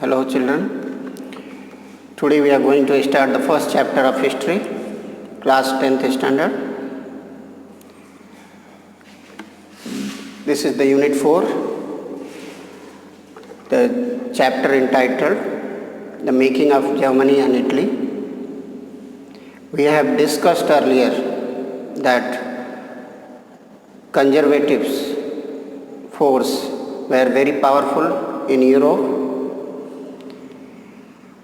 Hello children. Today we are going to start the first chapter of history, class 10th standard. This is the unit 4, the chapter entitled The Making of Germany and Italy. We have discussed earlier that conservatives force were very powerful in Europe.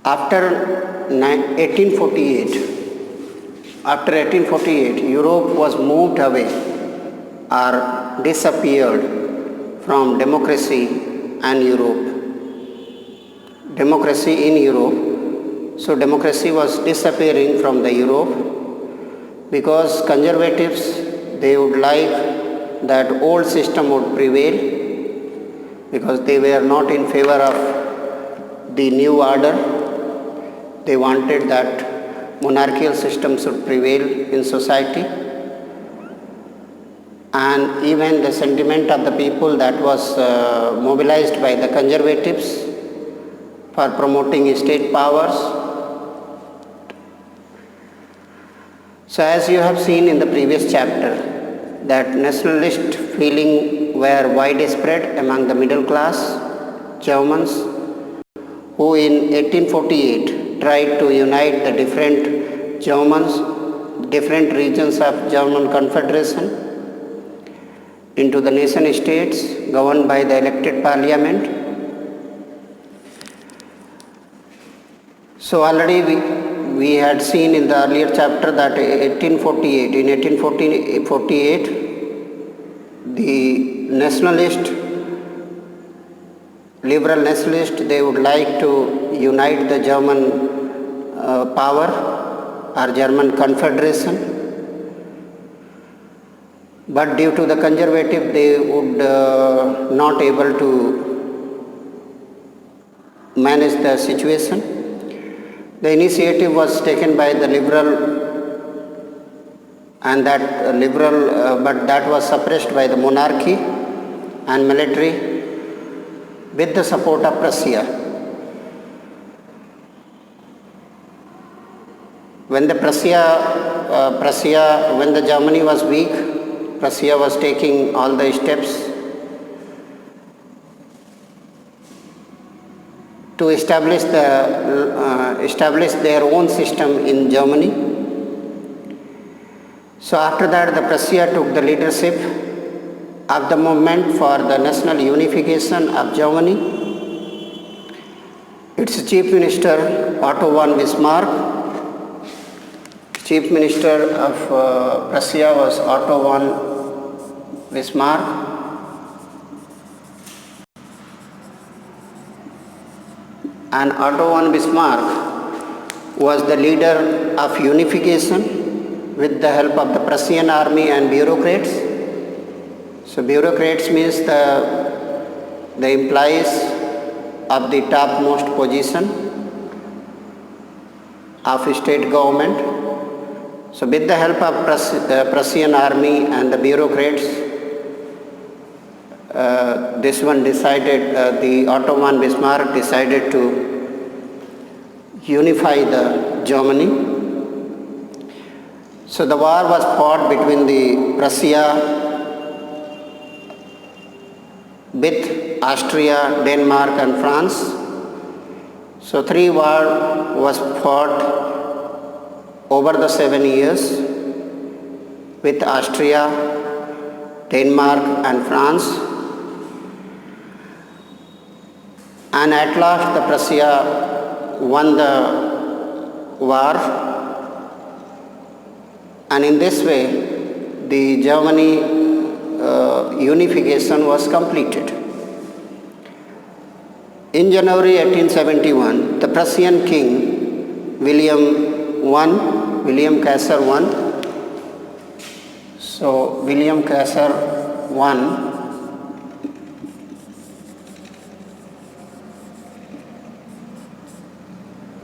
After 1848, Europe was moved away or disappeared from democracy and democracy in Europe. So democracy was disappearing from the Europe because conservatives, they would like that old system would prevail because they were not in favor of the new order. They wanted that monarchical system should prevail in society, and even the sentiment of the people that was mobilized by the conservatives for promoting state powers. So as you have seen in the previous chapter, that nationalist feeling were widespread among the middle class Germans, who in 1848 tried to unite the different Germans, different regions of German Confederation into the nation states governed by the elected parliament. So already we had seen in the earlier chapter that in 1848, the nationalist, liberal nationalists, they would like to unite the German power or German Confederation, but due to the conservative, they would not able to manage the situation. The initiative was taken by the liberal, and but that was suppressed by the monarchy and military with the support of Prussia. When the when the Germany was weak, Prussia was taking all the steps to establish their own system in Germany. So after that, the Prussia took the leadership of the movement for the national unification of Germany. Its chief minister, Otto von Bismarck. Chief minister of Prussia was Otto von Bismarck. And Otto von Bismarck was the leader of unification with the help of the Prussian army and bureaucrats. So bureaucrats means the employees of the topmost position of state government. So with the help of the Prussian army and the bureaucrats, this one decided, the Otto von Bismarck decided to unify the Germany. So the war was fought between the Prussia with Austria, Denmark and France. So 3 wars was fought over the 7 years with Austria, Denmark and France. And at last the Prussia won the war, and in this way the Germany unification was completed. In January 1871, the Prussian king William Kaiser won. So William Kaiser won.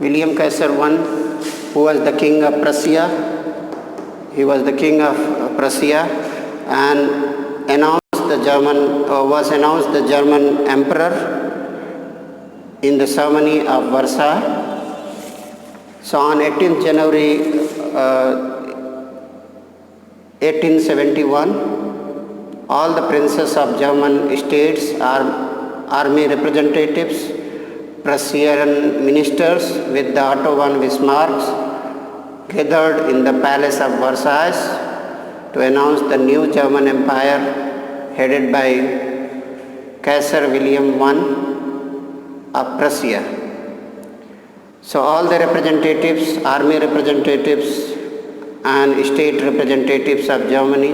William Kaiser won, who was the king of Prussia. He was the king of Prussia and was announced the German emperor in the ceremony of Versailles. So on 18th January 1871, all the princes of German states, army representatives, Prussian ministers with the Otto von Bismarck gathered in the palace of Versailles to announce the new German Empire headed by Kaiser William I of Prussia. So all the representatives, army representatives and state representatives of Germany,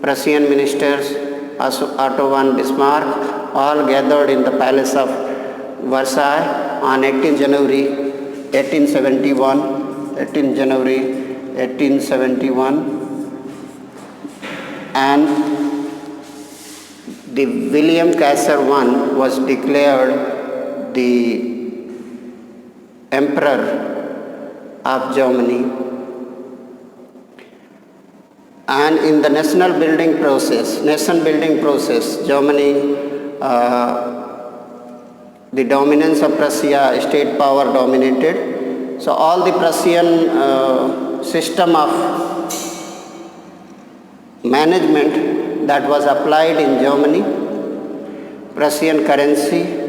Prussian ministers, Otto von Bismarck, all gathered in the palace of Versailles on 18 January 1871, 18 January 1871, and the William Kaiser I was declared the Emperor of Germany. And in the nation building process, Germany, the dominance of Prussia, state power dominated. So all the Prussian system of management that was applied in Germany, Prussian currency,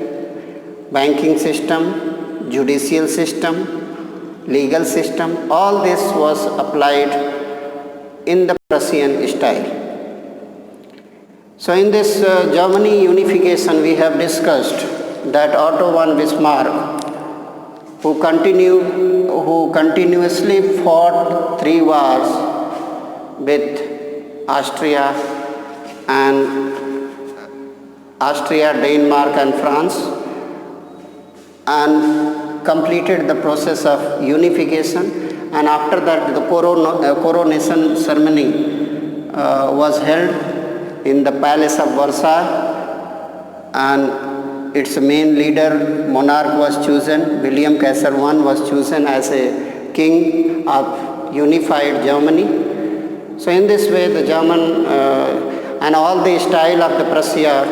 banking system, judicial system, legal system, all this was applied in the Prussian style. So in this Germany unification, we have discussed that Otto von Bismarck, who continuously fought 3 wars with Austria, Denmark and France, and completed the process of unification, and after that the coronation ceremony was held in the palace of Versailles, and its main leader, monarch, was chosen. William Kaiser I was chosen as a king of unified Germany. So in this way the German and all the style of the Prussia,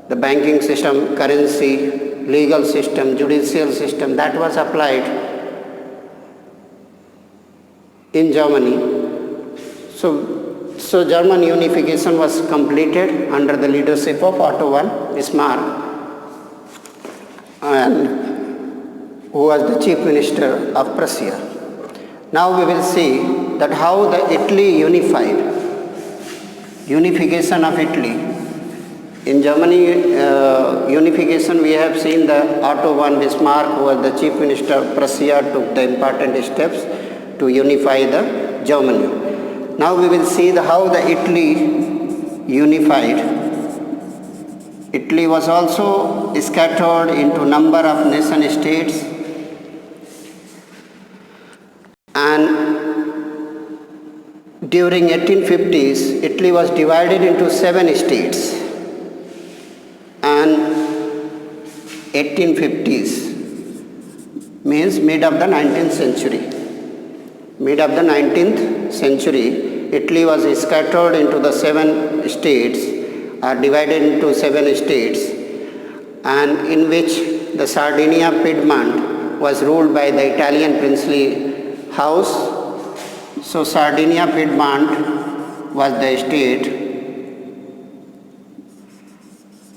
the banking system, currency, legal system, judicial system, that was applied in Germany. So German unification was completed under the leadership of Otto von Bismarck, and who was the chief minister of Prussia. Now we will see that how the Italy unification of Italy. In Germany unification, we have seen the Otto von Bismarck, who was the chief minister of Prussia, took the important steps to unify the Germany. Now we will see how the Italy unified. Italy was also scattered into number of nation states, and during 1850s, Italy was divided into 7 states, and 1850s means mid of the 19th century. Italy was scattered into the 7 states, or divided into 7 states, and in which the Sardinia Piedmont was ruled by the Italian princely house. So Sardinia Piedmont was the state.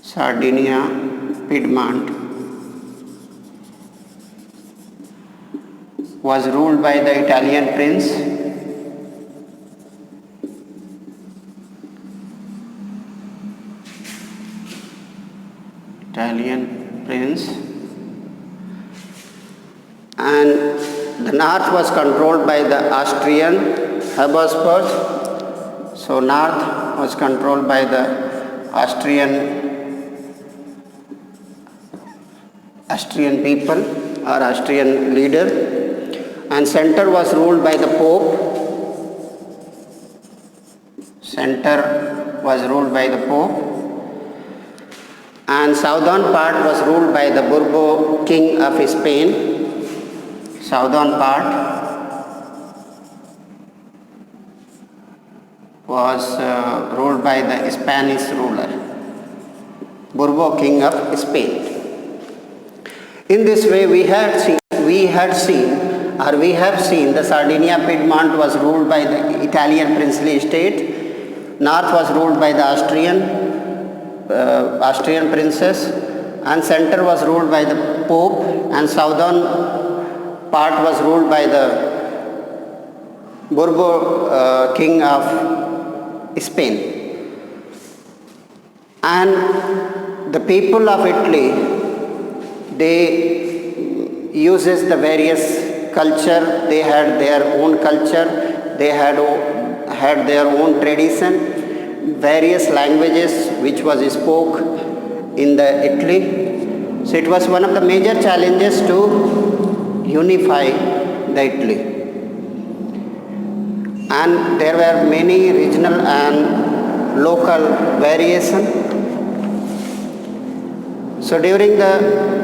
Sardinia Piedmont was ruled by the Italian prince. And the north was controlled by the Austrian Habsburg. So north was controlled by the Austrian people or Austrian leader, and center was ruled by the Pope. And southern part was ruled by the Bourbon king of Spain. Southern part was ruled by the Spanish ruler, Bourbon king of Spain. In this way, we have seen the Sardinia Piedmont was ruled by the Italian princely state, north was ruled by the Austrian princess, and center was ruled by the Pope, and southern part was ruled by the Bourbon king of Spain. And the people of Italy, they uses the various culture, they had their own culture, they had their own tradition, various languages which was spoke in the Italy. So it was one of the major challenges to unify the Italy. And there were many regional and local variation. So during the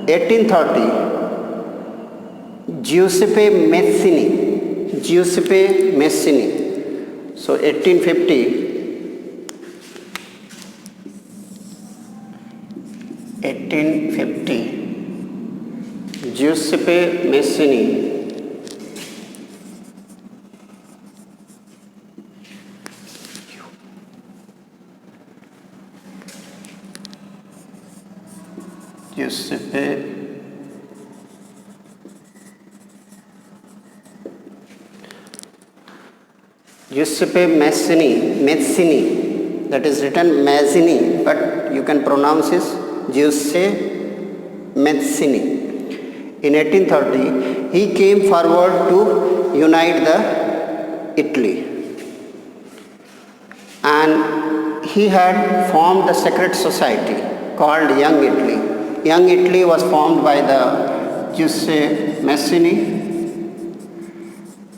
1830, Giuseppe Mazzini. So 1850, Giuseppe Mazzini. Giuseppe Mazzini, that is written Mazzini, but you can pronounce it Giuseppe Mazzini. In 1830, he came forward to unite the Italy, and he had formed the secret society called Young Italy. Young Italy was formed by the Giuseppe Mazzini.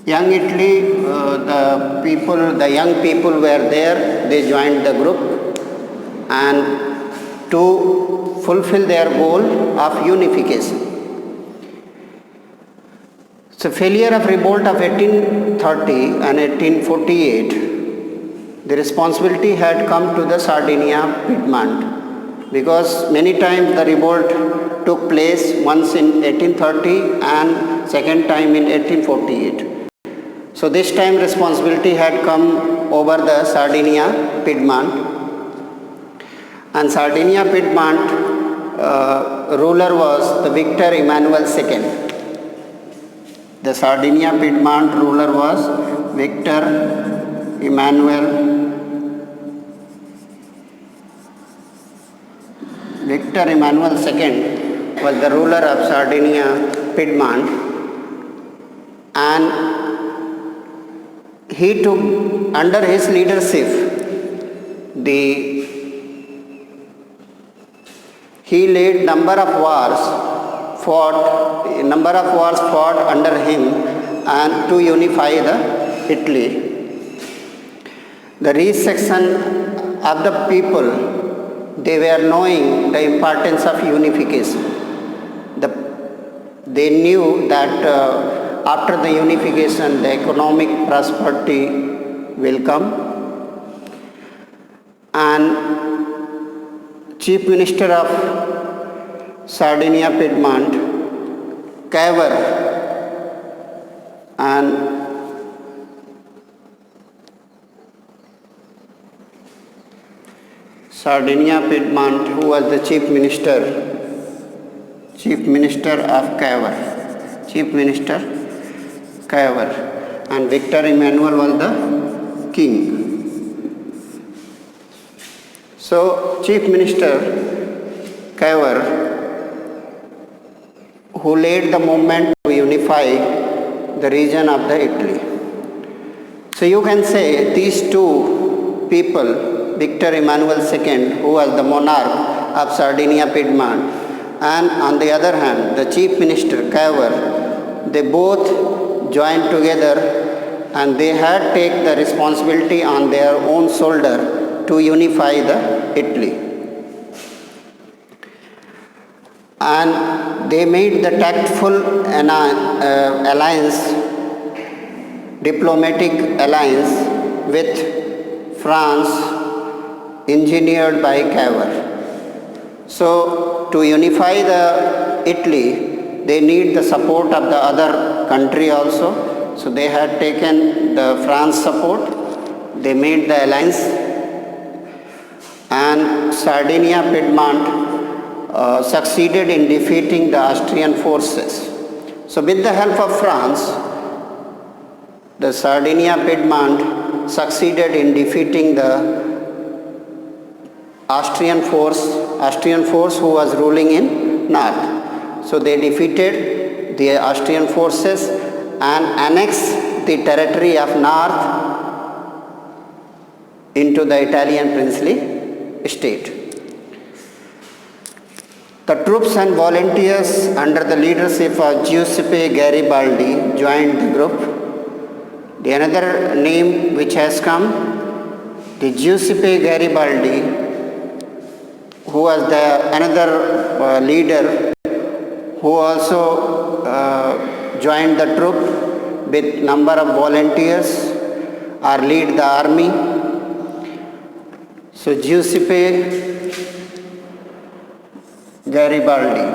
Young Italy, the young people were there, they joined the group, and to fulfill their goal of unification. So failure of revolt of 1830 and 1848, the responsibility had come to the Sardinia Piedmont, because many times the revolt took place, once in 1830 and second time in 1848. So this time responsibility had come over the Sardinia Piedmont, and Sardinia Piedmont ruler was the Victor Emmanuel II. The Sardinia Piedmont ruler was Victor Emmanuel II was the ruler of Sardinia Piedmont, and he took under his leadership he led number of wars fought under him and to unify the Italy. The resection of the people, they were knowing the importance of unification. They knew that after the unification, the economic prosperity will come. And Chief Minister of Sardinia Piedmont, Cavour, and Sardinia Piedmont, who was the Chief Minister of Cavour, and Victor Emmanuel was the king. So Chief Minister Cavour, who led the movement to unify the region of the Italy. So you can say these two people, Victor Emmanuel II, who was the monarch of Sardinia Piedmont, and on the other hand, the Chief Minister Cavour, they both joined together and they had taken the responsibility on their own shoulder to unify the Italy. And they made the tactful alliance, diplomatic alliance with France, engineered by Cavour. So to unify the Italy, they need the support of the other country also. So they had taken the France support. They made the alliance, and Sardinia Piedmont succeeded in defeating the Austrian forces. So with the help of France, the Sardinia Piedmont succeeded in defeating the Austrian force who was ruling in north. So they defeated the Austrian forces and annexed the territory of north into the Italian princely state. The troops and volunteers under the leadership of Giuseppe Garibaldi joined the group. The another name which has come, the Giuseppe Garibaldi, who was the another leader who also joined the troop with number of volunteers or lead the army. So Giuseppe Garibaldi.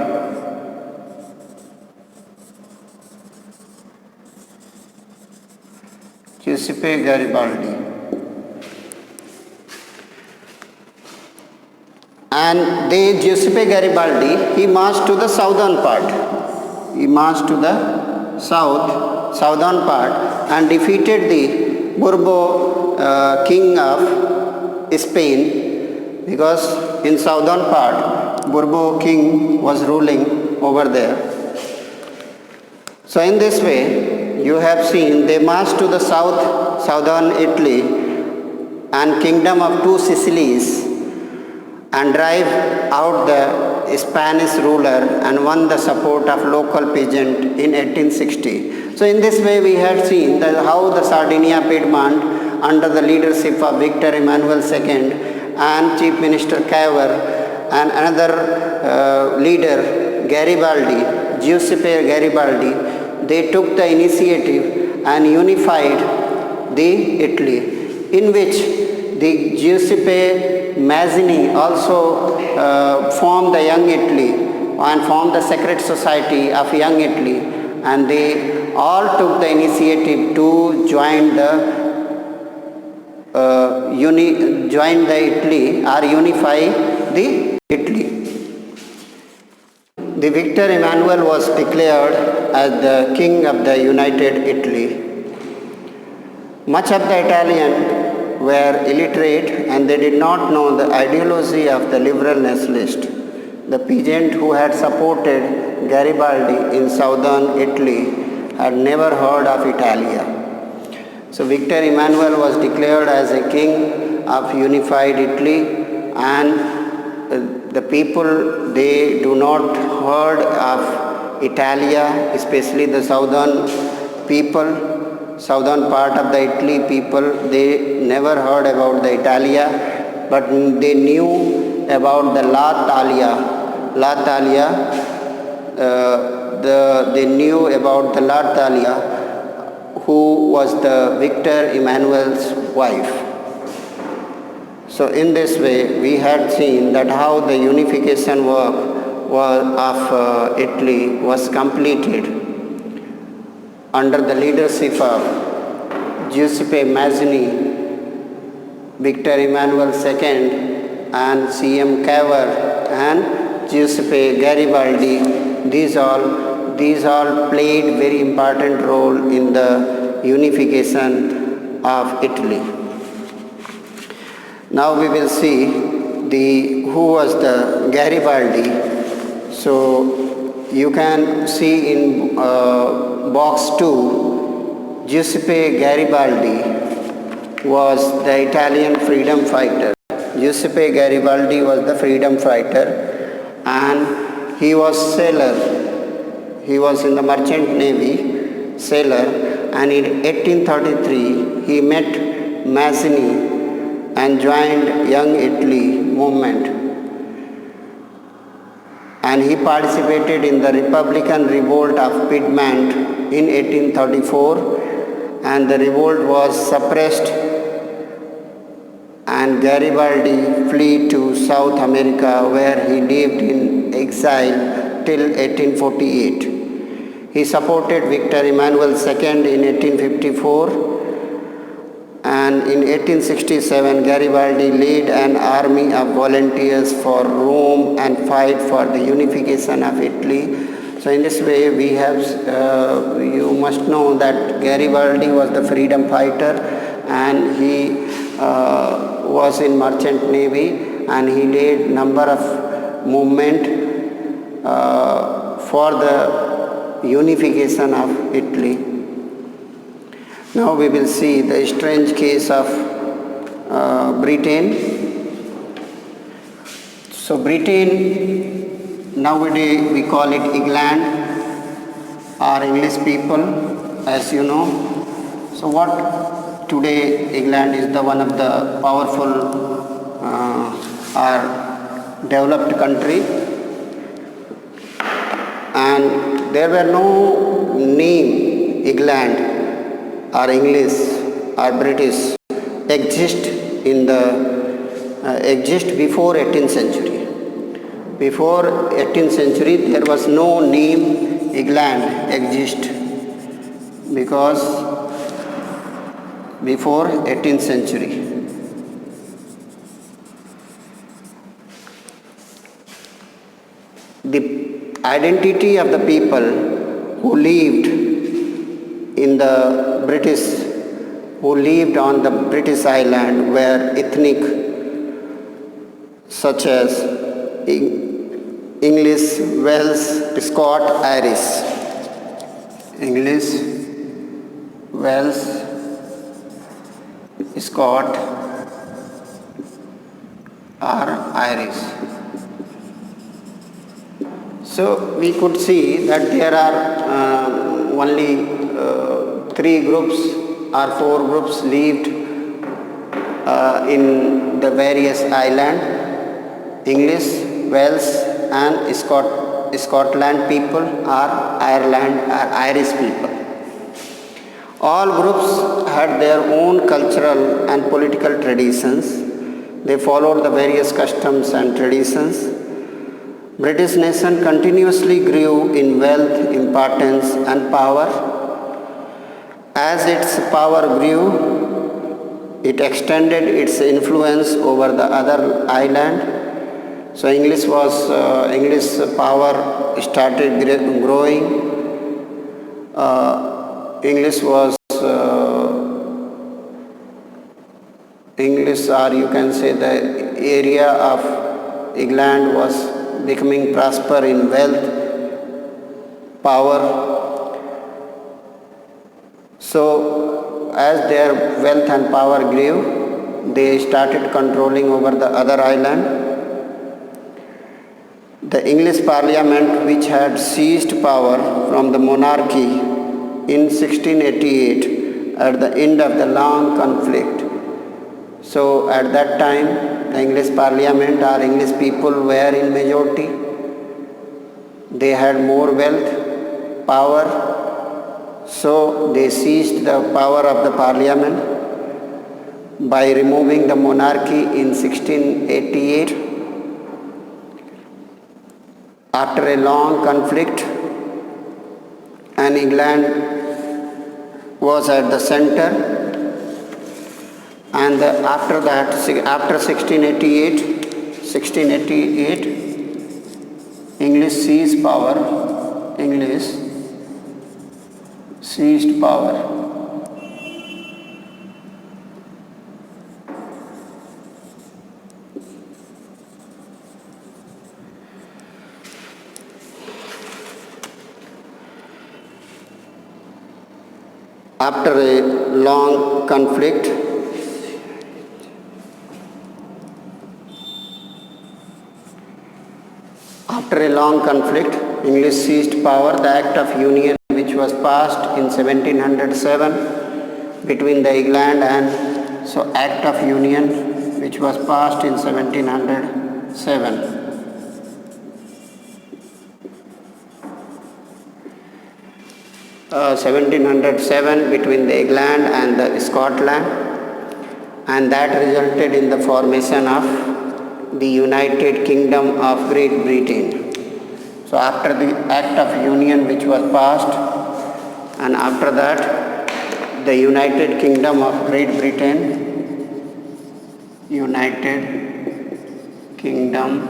Giuseppe Garibaldi. And Giuseppe Garibaldi, he marched to the southern part. He marched to the southern part and defeated the Bourbo king of Spain, because in southern part Bourbo king was ruling over there. So in this way, you have seen they marched to the southern Italy and kingdom of two Sicilies and drive out the Spanish ruler and won the support of local peasant in 1860. So in this way we had seen that how the Sardinia Piedmont under the leadership of Victor Emmanuel II and Chief Minister Cavour and another leader Garibaldi, Giuseppe Garibaldi, they took the initiative and unified the Italy, in which the Giuseppe Mazzini also formed the Young Italy and formed the Secret Society of Young Italy, and they all took the initiative to join the Italy or unify the Italy. The Victor Emmanuel was declared as the king of the united Italy. Much of the Italian were illiterate and they did not know the ideology of the liberal nationalist. The peasant who had supported Garibaldi in southern Italy had never heard of Italia. So Victor Emmanuel was declared as a king of unified Italy, and the people, they do not heard of Italia, especially the southern people, southern part of the Italy people, they never heard about the Italia, but they knew about the La Talia, they knew about the La Talia, who was the Victor Emmanuel's wife. So in this way, we had seen that how the unification work of Italy was completed under the leadership of Giuseppe Mazzini, Victor Emmanuel II, and CM Cavour and Giuseppe Garibaldi. These all played very important role in the unification of Italy. Now we will see who was the Garibaldi. So you can see in box 2, Giuseppe Garibaldi was the Italian freedom fighter. Giuseppe Garibaldi was the freedom fighter, and he was sailor. He was in the merchant navy, sailor, and in 1833 he met Mazzini and joined Young Italy movement, and he participated in the Republican revolt of Piedmont in 1834, and the revolt was suppressed and Garibaldi fled to South America, where he lived in exile till 1848. He supported Victor Emmanuel II in 1854, and in 1867 Garibaldi led an army of volunteers for Rome and fight for the unification of Italy. So in this way we have, you must know that Garibaldi was the freedom fighter, and he was in merchant navy, and he led number of movement for the unification of Italy. Now we will see the strange case of Britain. So Britain, nowadays we call it England, or English people, as you know. So what today England is the one of the powerful or developed country, and there were no name England or English or British exist before 18th century. Before 18th century there was no name England exist, because before 18th century. The identity of the people who lived in the British, who lived on the British island, were ethnic, such as English, Welsh, Scot, Irish. English, Welsh, Scot, or Irish. So we could see that there are only three groups or four groups lived in the various islands: English, Wales, and Scotland people, or Ireland or Irish people. All groups had their own cultural and political traditions. They followed the various customs and traditions. British nation continuously grew in wealth, importance, and power. As its power grew, it extended its influence over the other island. So English power started growing. English, or you can say the area of England was becoming prosper in wealth, power. So as their wealth and power grew, they started controlling over the other island. The English Parliament, which had seized power from the monarchy in 1688 at the end of the long conflict. So at that time, the English Parliament or English people were in majority. They had more wealth, power, so they seized the power of the Parliament by removing the monarchy in 1688. After a long conflict, and England was at the center. And after that, after 1688, English seized power. English seized power. After a long conflict, English seized power. The Act of Union, which was passed in 1707 between the England and Act of Union, which was passed in 1707. 1707 between the England and the Scotland. and that resulted in the formation of the United Kingdom of Great Britain. So after the Act of Union which was passed, and after that the United Kingdom of Great Britain, United Kingdom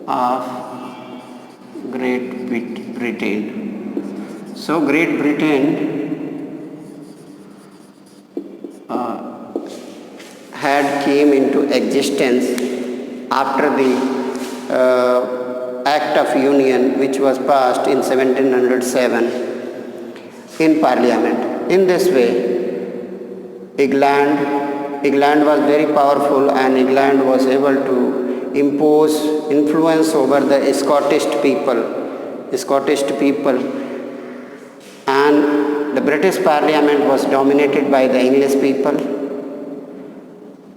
of Great Britain. So Great Britain had came into existence after the Act of Union which was passed in 1707 in Parliament. In this way, England was very powerful, and England was able to impose influence over the Scottish people, and the British Parliament was dominated by the English people,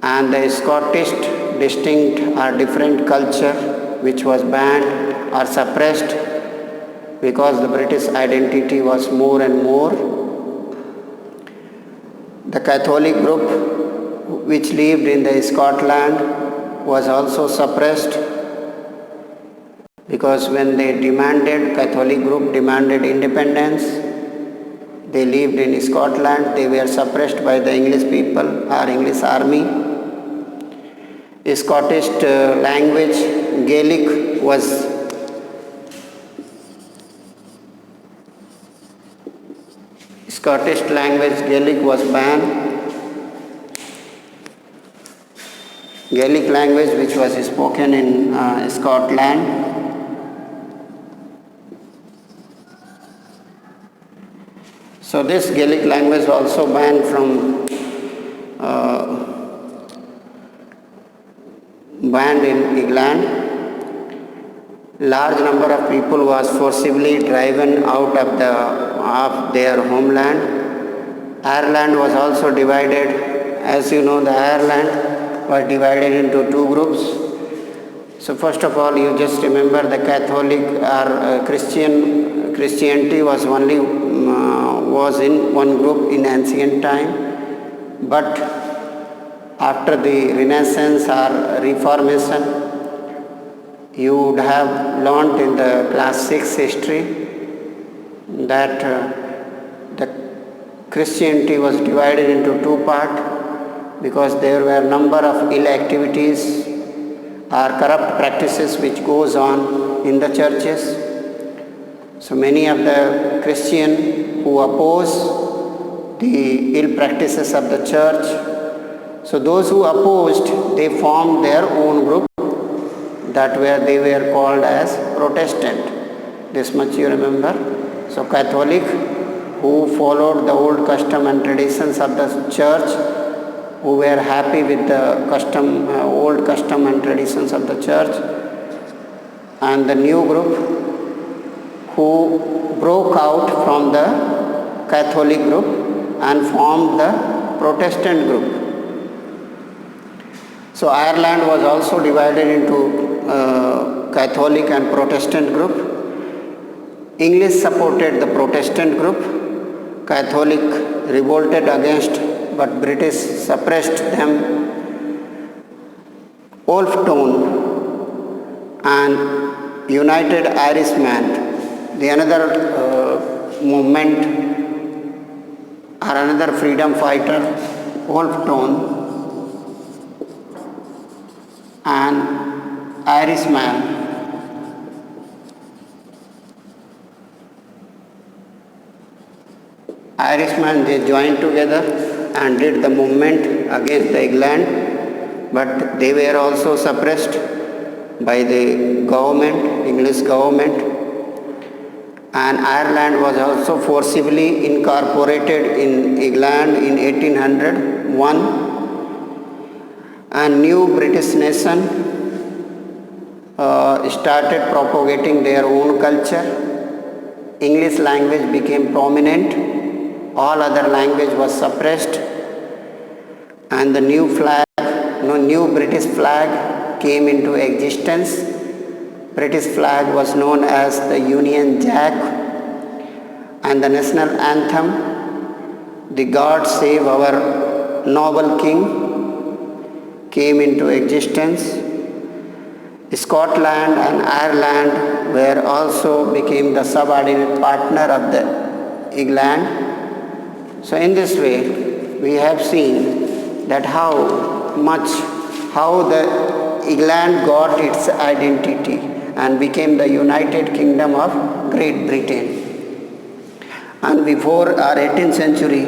and the Scottish distinct or different culture which was banned or suppressed because the British identity was more and more. The Catholic group which lived in the Scotland was also suppressed because when Catholic group demanded independence, they lived in Scotland, they were suppressed by the English people or English army. Scottish language, Gaelic was banned. Gaelic language which was spoken in Scotland. So this Gaelic language also banned in England. Large number of people was forcibly driven out of their homeland. Ireland was also divided. As you know, the Ireland was divided into two groups. So first of all, you just remember the Catholic or Christianity was in one group in ancient time, but after the Renaissance or Reformation, you would have learnt in the class 6 history that the Christianity was divided into two parts because there were number of ill activities or corrupt practices which goes on in the churches. So many of the Christians who oppose the ill practices of the church, so those who opposed, they formed their own group they were called as Protestant. This much you remember. So Catholic, who followed the old custom and traditions of the church, who were happy with the old custom and traditions of the church, and the new group who broke out from the Catholic group and formed the Protestant group. So Ireland was also divided into Catholic and Protestant group. English supported the Protestant group. Catholic revolted against, but British suppressed them. Wolfe Tone and United Irishmen, the another movement or another freedom fighter, Wolfe Tone and Irishman, they joined together and did the movement against the England, but they were also suppressed by the government, English government, and Ireland was also forcibly incorporated in England in 1801, and new British nation started propagating their own culture. English language became prominent, all other language was suppressed, and the new British flag came into existence. British flag was known as the Union Jack, and the national anthem, the God Save Our noble king came into existence. Scotland and Ireland were also became the subordinate partner of the England. So in this way, we have seen that how the England got its identity and became the United Kingdom of Great Britain. And before our 18th century,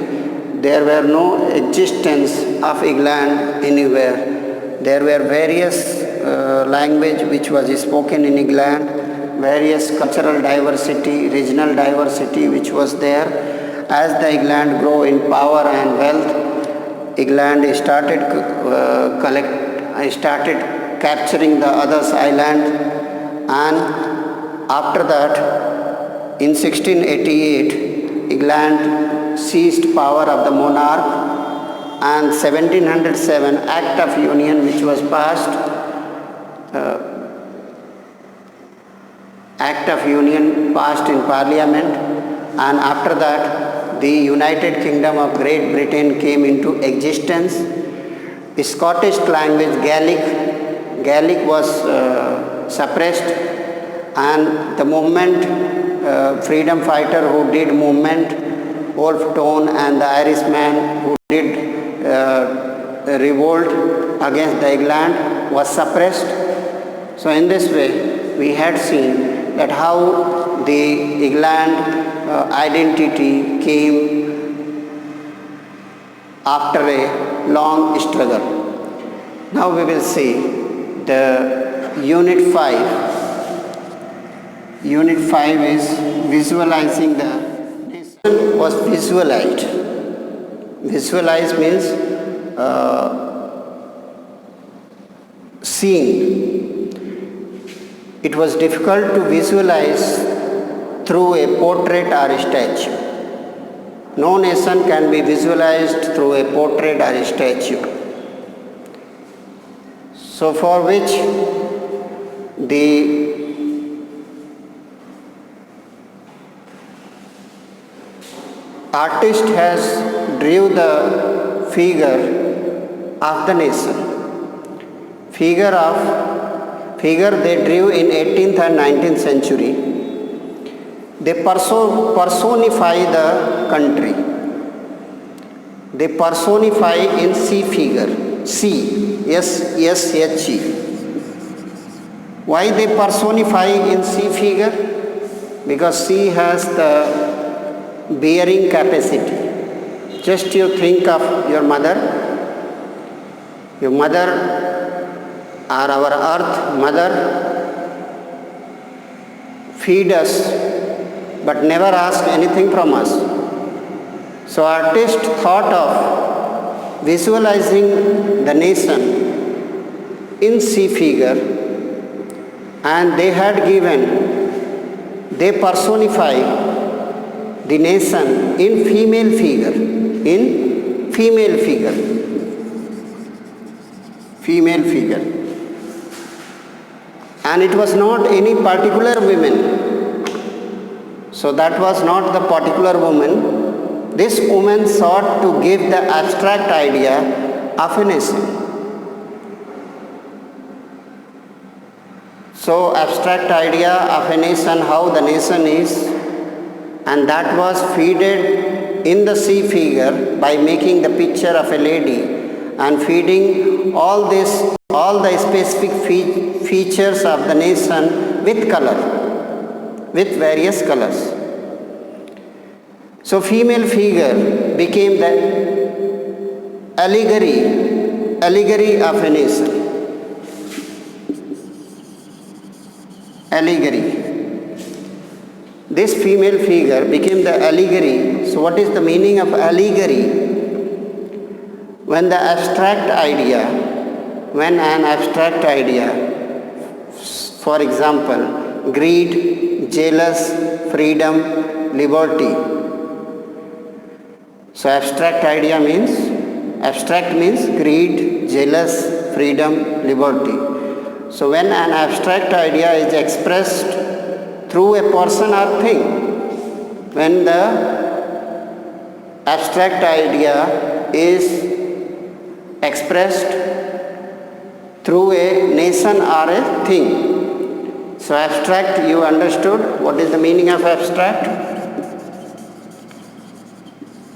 there were no existence of England anywhere. There were various language which was spoken in England, various cultural diversity, regional diversity which was there. As the England grew in power and wealth, England started capturing the others island, and after that in 1688 England seized power of the monarch, and 1707 Act of Union which was passed, Act of Union passed in Parliament, and after that the United Kingdom of Great Britain came into existence. The Scottish language Gaelic was suppressed, and the movement, freedom fighter who did movement, Wolfe Tone and the Irishman who did revolt against the England was suppressed. So in this way, we had seen that how the England identity came after a long struggle. Now we will see the Unit 5. Unit 5 is visualizing the nation was visualized. Visualize means seeing. It was difficult to visualize through a portrait or a statue. No nation can be visualized through a portrait or a statue. So for which the artist has drew the figure of the nation. Figure they drew in 18th and 19th century. They personify the country. They personify in C figure. C, S-H-E. Why they personify in C figure? Because C has the bearing capacity. Just you think of your mother. Your mother or our earth mother feed us but never ask anything from us. So artist thought of visualizing the nation in C figure, and they personify the nation in female figure. And it was not any particular woman. So that was not the particular woman. This woman sought to give the abstract idea of a nation. So abstract idea of a nation, how the nation is, and that was feeded in the C figure by making the picture of a lady and feeding all the specific features of the nation with color, with various colors. So female figure became the allegory of a nation. Allegory. This female figure became the allegory. So what is the meaning of allegory? When an abstract idea, for example, greed, jealous, freedom, liberty. So abstract means greed, jealous, freedom, liberty. So when an abstract idea is expressed through a person or thing, when the abstract idea is expressed through a nation or a thing. So abstract, you understood what is the meaning of abstract?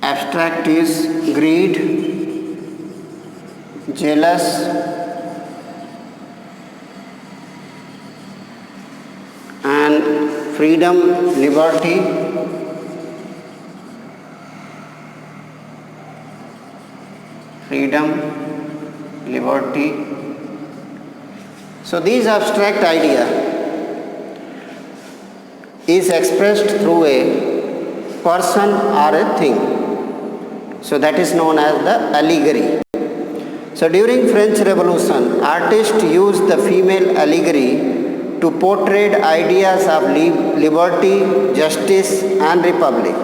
Abstract is greed, jealous, and freedom, liberty, So these abstract idea is expressed through a person or a thing. So that is known as the allegory. So during French Revolution, artists used the female allegory to portray ideas of liberty, justice and republic.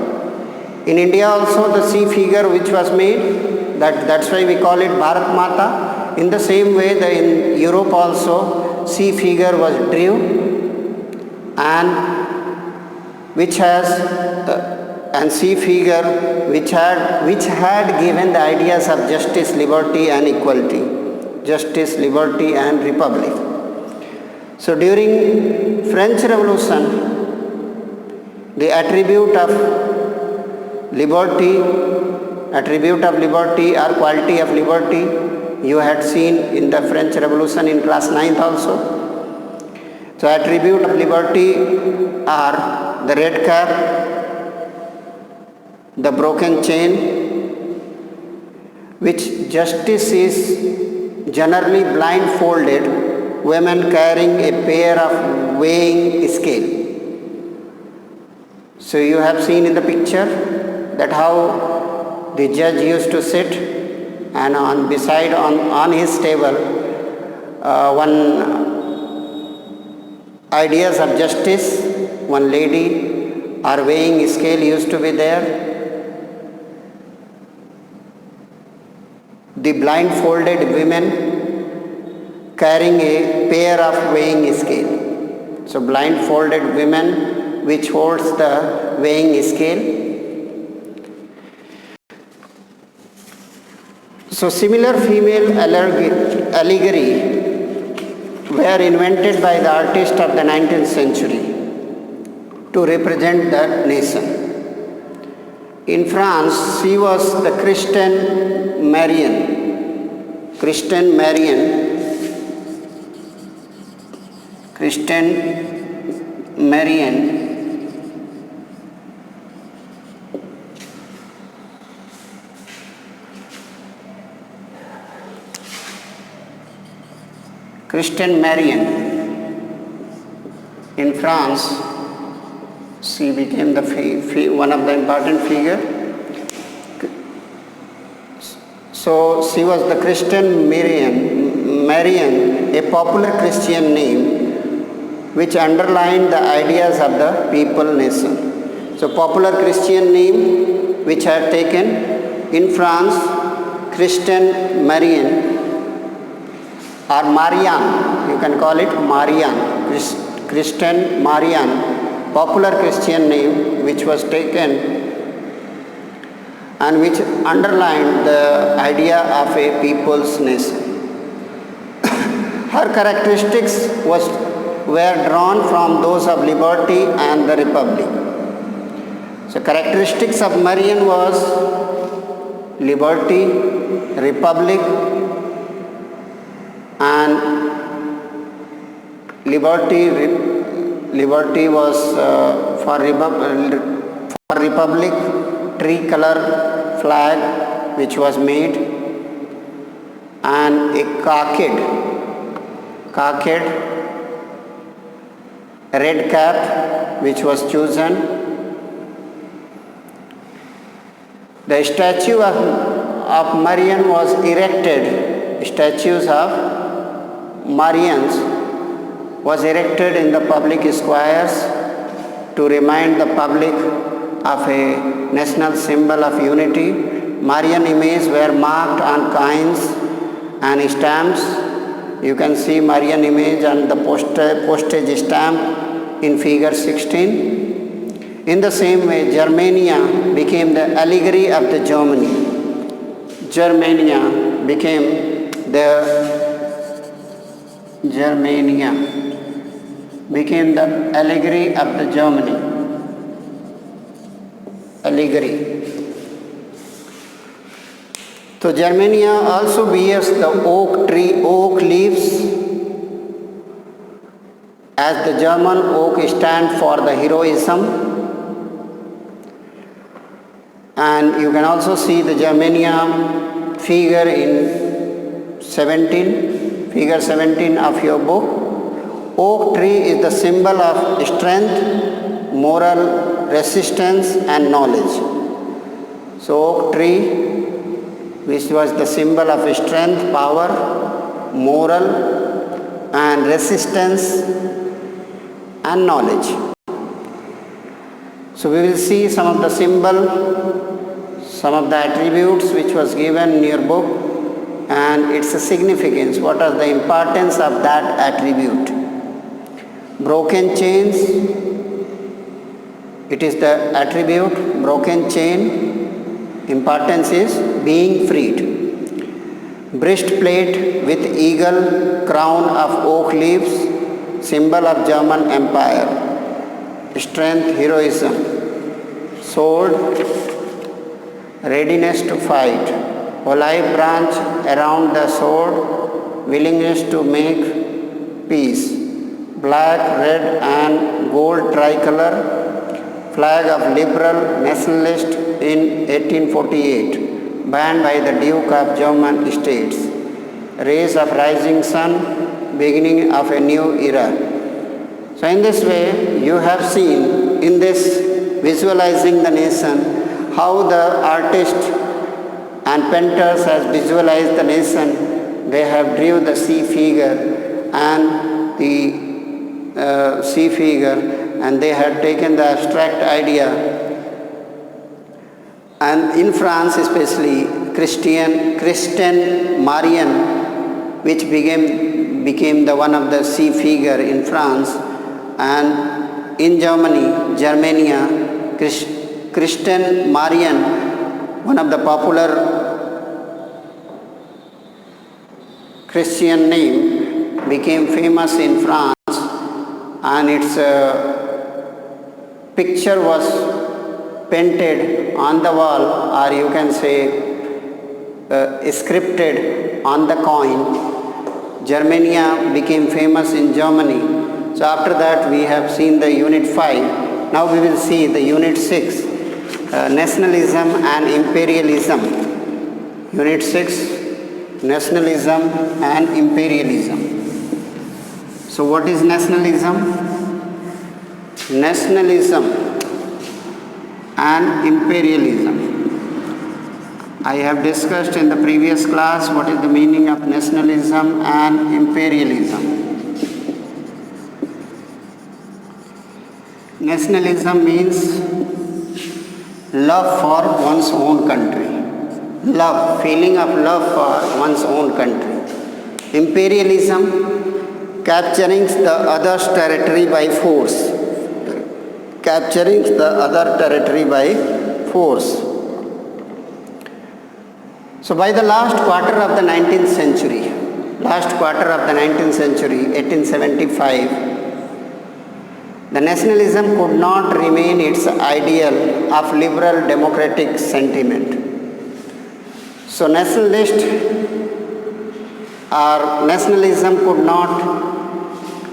In India also the sea figure which was made, that's why we call it Bharat Mata. In the same way, in Europe also sea figure was drew, and which has and sea figure which had given the ideas of justice, liberty and equality, justice, liberty and republic. So during French Revolution, the attribute of liberty or quality of liberty you had seen in the French Revolution in class 9th also. So attribute of liberty are the red cap, the broken chain, which justice is generally blindfolded women carrying a pair of weighing scale. So you have seen in the picture that how the judge used to sit, and on his table one ideas of justice, one lady or weighing scale used to be there. The blindfolded women carrying a pair of weighing scale. So blindfolded women which holds the weighing scale. So similar female allegory were invented by the artists of the 19th century to represent the nation. In France, she was the Christine Marion. Christine Marion in France, she became one of the important figure. So she was the Christine Marion, a popular Christian name which underlined the ideas of the people nation. So popular Christian name which had taken in France, Christine Marion or Marianne, you can call it Marianne, Christine Marianne, popular Christian name which was taken and which underlined the idea of a people's nation. Her characteristics were drawn from those of liberty and the republic. So characteristics of Marian was liberty, republic, and liberty was for republic, tricolor flag which was made, and a cockade red cap which was chosen. The statue of Marian was erected. Statues of Marians was erected in the public squares to remind the public of a national symbol of unity. Marian images were marked on coins and stamps. You can see Marian image on the postage stamp in figure 16. In the same way, Germania became the allegory of the Germany. Germania became the Germania, became the allegory of the Germany. Allegory. So Germania also bears the oak leaves, as the German oak stands for the heroism. And you can also see the Germania figure in figure 17 of your book. Oak tree is the symbol of strength, moral resistance and knowledge. So oak tree, which was the symbol of strength, power, moral and resistance and knowledge. So we will see some of the some of the attributes which was given in your book and its significance. What are the importance of that attribute? Broken chains, it is the attribute, broken chain, importance is being freed. Breastplate with eagle crown of oak leaves, symbol of German Empire. Strength, heroism. Sword, readiness to fight. Olive branch around the sword, willingness to make peace. Black, red and gold tricolor, flag of liberal nationalist in 1848, banned by the Duke of German States. Rays of rising sun, beginning of a new era. So in this way, you have seen in this visualizing the nation, how the artist and painters has visualized the nation. They have drew the sea figure and the sea figure, and they had taken the abstract idea. And in France especially, Christian Marian, which became the one of the sea figure in France, and in Germania, Christian Marian, one of the popular Christian name, became famous in France, and its picture was painted on the wall, or you can say scripted on the coin. Germania became famous in Germany. So after that we have seen the unit 5. Now we will see the unit 6, nationalism and imperialism. Unit 6, nationalism and imperialism. So what is nationalism? Nationalism and imperialism. I have discussed in the previous class what is the meaning of nationalism and imperialism. Nationalism means love for one's own country. Love, feeling of love for one's own country. Imperialism, capturing the other's territory by force. Capturing the other territory by force. So by the last quarter of the 19th century, 1875, the nationalism could not remain its ideal of liberal democratic sentiment. So nationalism could not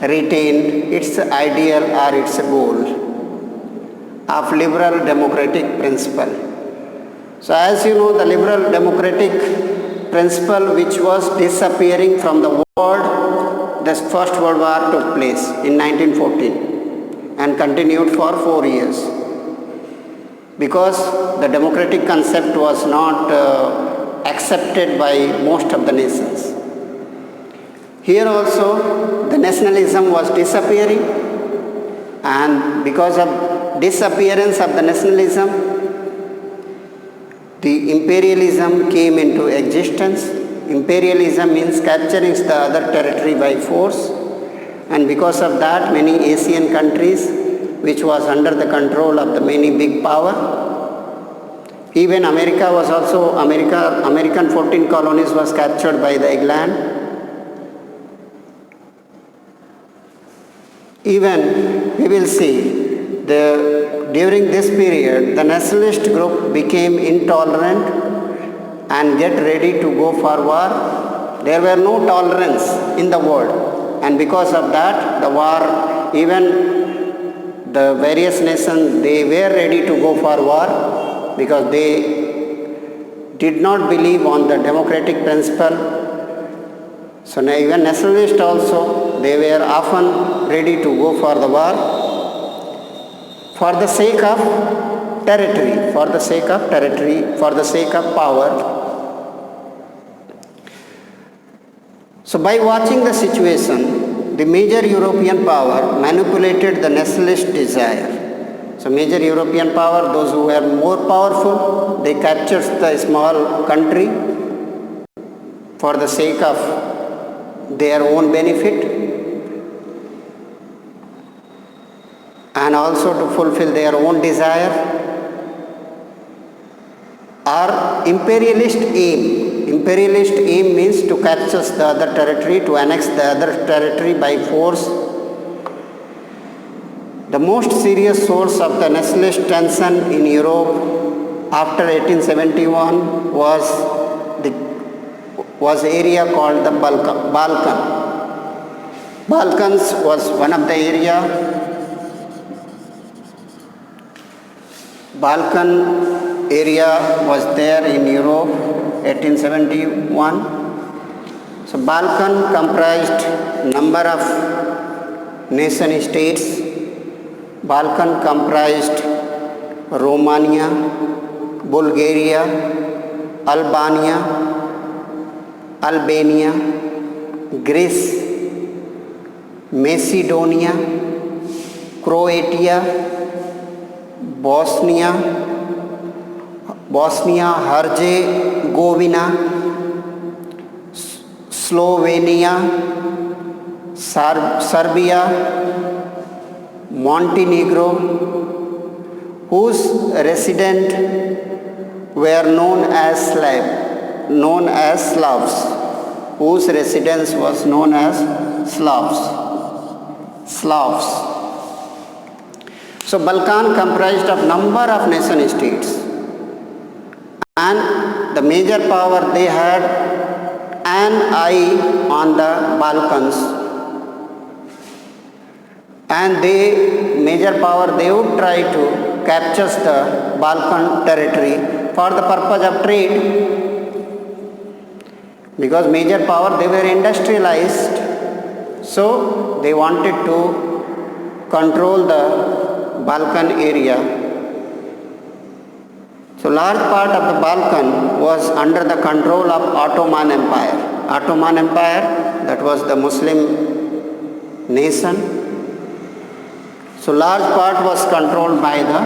retain its ideal or its goal of liberal democratic principle. So as you know, the liberal democratic principle which was disappearing from the world, the First World War took place in 1914 and continued for 4 years, because the democratic concept was not accepted by most of the nations. Here also the nationalism was disappearing, and because of disappearance of the nationalism, the imperialism came into existence. Imperialism means capturing the other territory by force, and because of that many Asian countries which was under the control of the many big power Even America was also, American 14 colonies was captured by the England. Even we will see during this period, the nationalist group became intolerant and get ready to go for war. There were no tolerance in the world, and because of that, the war, even the various nations, they were ready to go for war because they did not believe on the democratic principle. So now even nationalists also, they were often ready to go for the war for the sake of territory, for the sake of power. So by watching the situation, the major European power manipulated the nationalist desire. So major European power, those who were more powerful, they captured the small country for the sake of their own benefit and also to fulfill their own desire, or imperialist aim. Imperialist aim means to capture the other territory, to annex the other territory by force. The most serious source of the nationalist tension in Europe after 1871 was area called the Balkan. Balkans was one of the area. Balkan area was there in Europe, 1871. So Balkan comprised number of nation states. Balkan comprised Romania, Bulgaria, Albania, Greece, Macedonia, Croatia, Bosnia, Herzegovina, Slovenia, Serbia, Montenegro, whose residents were known as Slavs, whose residence was known as Slavs. So Balkan comprised of number of nation states, and the major power, they had an eye on the Balkans, and major power, they would try to capture the Balkan territory for the purpose of trade, because major power, they were industrialized, so they wanted to control the Balkan area. So large part of the Balkan was under the control of Ottoman Empire. Ottoman Empire, that was the Muslim nation. So large part was controlled by the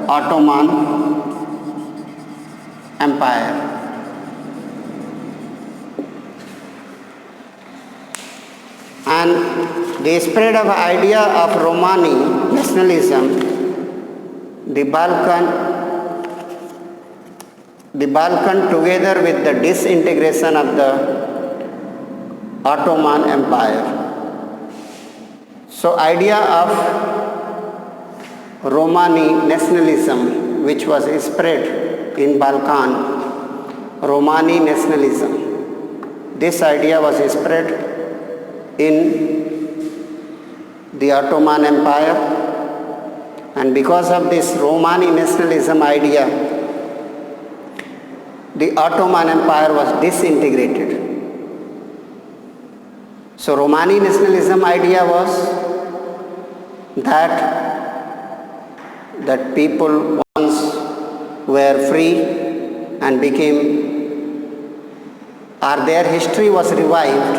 Ottoman Empire. And the spread of idea of Romani nationalism, the Balkan together with the disintegration of the Ottoman Empire. So idea of Romani nationalism, which was spread in Balkan, Romani nationalism, this idea was spread in the Ottoman Empire, and because of this Romani nationalism idea, the Ottoman Empire was disintegrated. So Romani nationalism idea was that people once were free and their history was revived.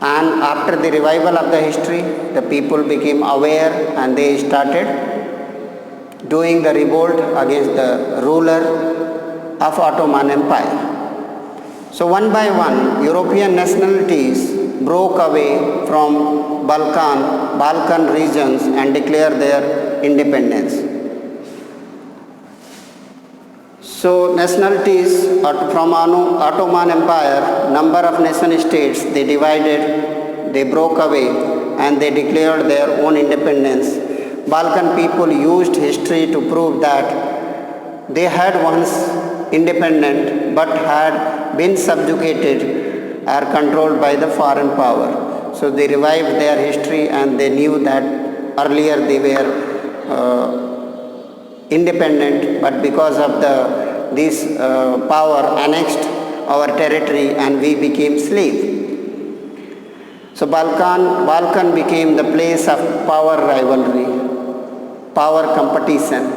And after the revival of the history, the people became aware and they started doing the revolt against the ruler of Ottoman Empire. So one by one, European nationalities broke away from Balkan regions and declared their independence. So nationalities from Ottoman Empire, number of nation states, they divided, they broke away and they declared their own independence. Balkan people used history to prove that they had once independent but had been subjugated or controlled by the foreign power. So they revived their history and they knew that earlier they were independent, but because of this power annexed our territory and we became slave. So Balkan became the place of power rivalry, power competition.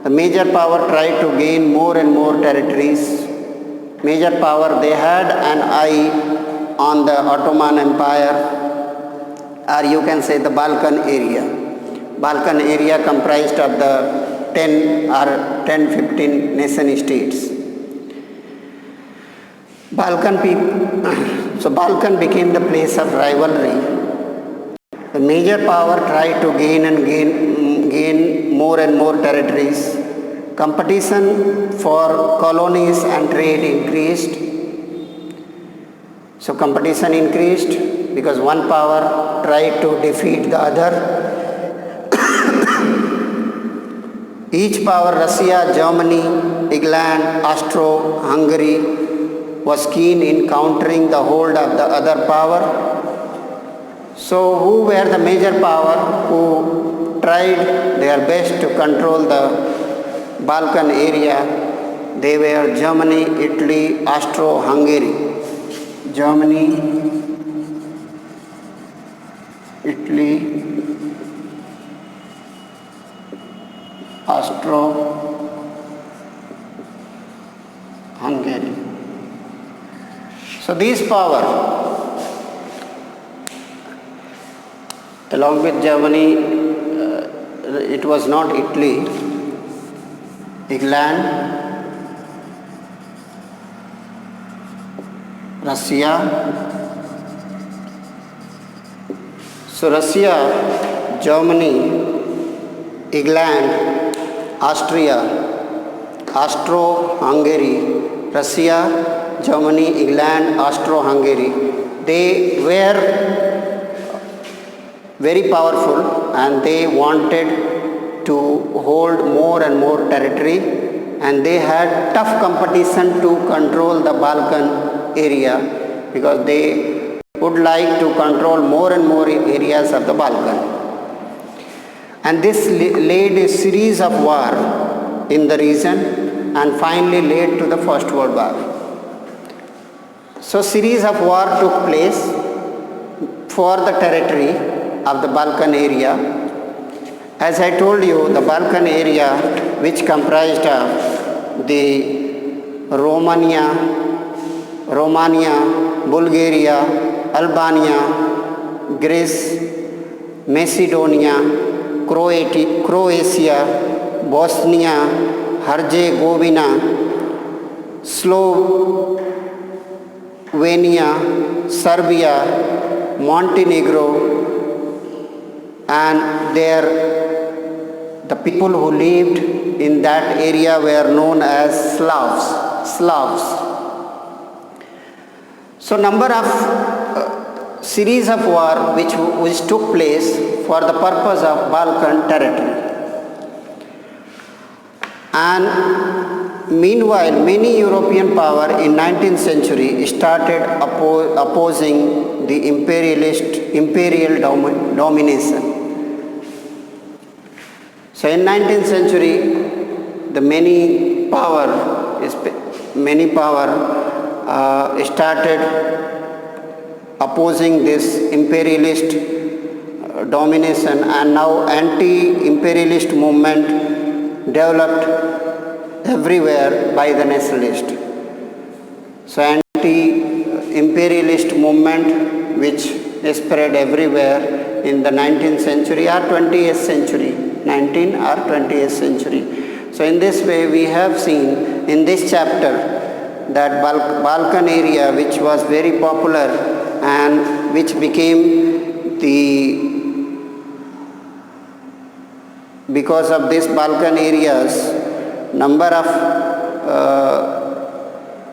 The major power tried to gain more and more territories. Major power, they had an eye on the Ottoman Empire, or you can say the Balkan area. Balkan area comprised of the 10-15 nation states. So Balkan became the place of rivalry. The major power tried to gain more and more territories. Competition for colonies and trade increased. So competition increased because one power tried to defeat the other. Each power, Russia, Germany, England, Austro-Hungary, was keen in countering the hold of the other power. So who were the major power who tried their best to control the Balkan area? They were Germany, Italy, Austro-Hungary. Germany, Italy, Austro-Hungary. So these power, along with Germany, it was not Italy, England, Russia. So Russia, Germany, England, Austria, Austro-Hungary, Russia, Germany, England, Austro-Hungary, they were very powerful and they wanted to hold more and more territory, and they had tough competition to control the Balkan area because they would like to control more and more areas of the Balkan. And this led a series of wars in the region and finally led to the First World War. So series of wars took place for the territory of the Balkan area. As I told you, the Balkan area, which comprised of the Romania, Bulgaria, Albania, Greece, Macedonia, Croatia, Bosnia, Herzegovina, Slovenia, Serbia, Montenegro, and the people who lived in that area were known as Slavs. So number of series of war which took place for the purpose of Balkan territory. And meanwhile, many European power in 19th century started opposing the imperial domination. So in 19th century, the many power started opposing this imperialist domination, and now anti-imperialist movement developed everywhere by the nationalists. So anti-imperialist movement which spread everywhere in the 19th century or 20th century, 19th or 20th century. So in this way we have seen in this chapter that Balkan area, which was very popular and which became because of this Balkan areas, number of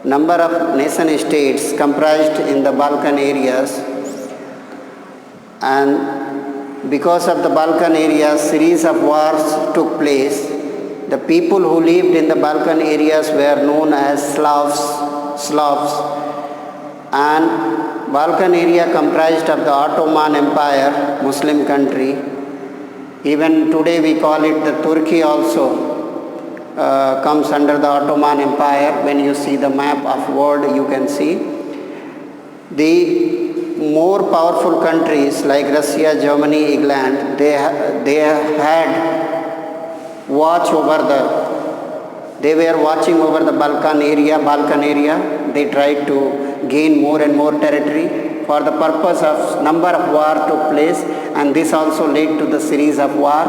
number of nation states comprised in the Balkan areas, and because of the Balkan areas, series of wars took place. The people who lived in the Balkan areas were known as Slavs, and Balkan area comprised of the Ottoman Empire, Muslim country. Even today we call it the Turkey also. Comes under the Ottoman Empire. When you see the map of world, you can see the more powerful countries like Russia, Germany, England. They had watch over they were watching over the Balkan area. They tried to gain more and more territory for the purpose of number of war took place, and this also led to the series of war.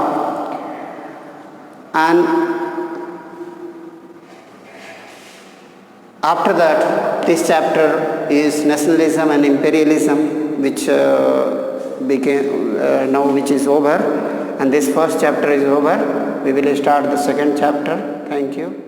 And after that, this chapter is nationalism and imperialism, which which is over, and this first chapter is over. We will start the second chapter. Thank you.